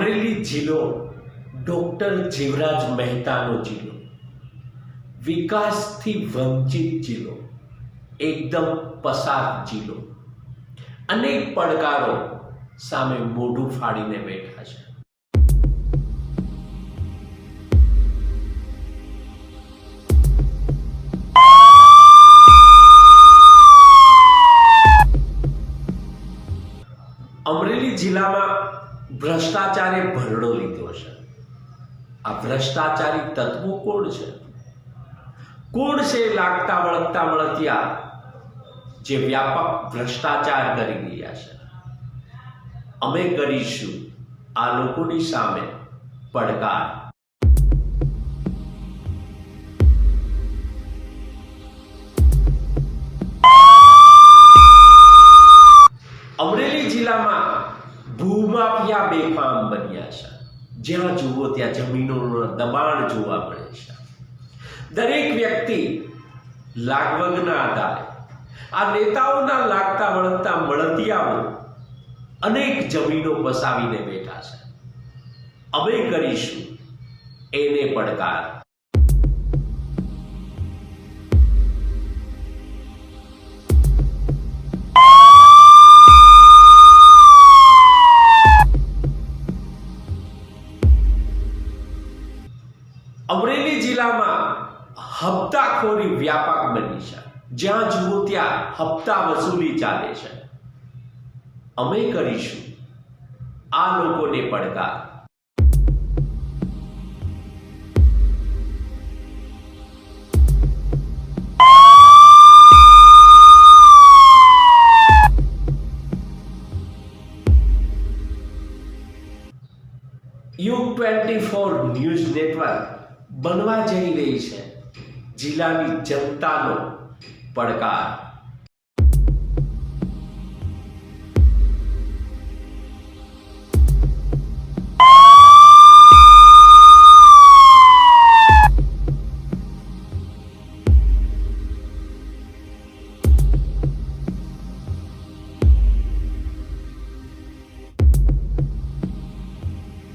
અમરેલી જિલ્લો ડૉક્ટર જીવરાજ મહેતાનો જિલ્લો, વિકાસથી વંચિત જિલ્લો, એકદમ પસાર જિલ્લો, અનેક પડકારો સામે મોઢું ફાડીને બેઠા છે. અમરેલી જિલ્લામાં ભ્રષ્ટાચારે ભરડો લીધો છે. આ ભ્રષ્ટાચારી તત્વો કોણ છે? કોણ છે લાગતા વળગતા મળતિયા જે વ્યાપક ભ્રષ્ટાચાર કરી રહ્યા છે? અમે કરીશું આ લોકોની સામે પડકાર. અમરેલી જિલ્લામાં ભૂમાફિયા બેફામ બન્યા છે. જ્યાં જુઓ ત્યાં જમીનોનું દબાણ જોવા મળે છે. દરેક વ્યક્તિ લાગવગના આધારે આ નેતાઓના લાગતા વળગતા મળતિયાઓ અનેક જમીનો પસાવીને બેઠા છે. અમે કરીશું એને પડકાર. અમરેલી જિલ્લામાં હપ્તાખોરી વ્યાપક બની છે. જ્યાં જુઓ ત્યાં હપ્તા વસૂલી ચાલે છે. અમે કરીશું આ લોકોને પડકાર. યુગ 24 ન્યૂઝ નેટવર્ક બનવા જઈ રહી છે જિલ્લાની જનતાનો પડકાર.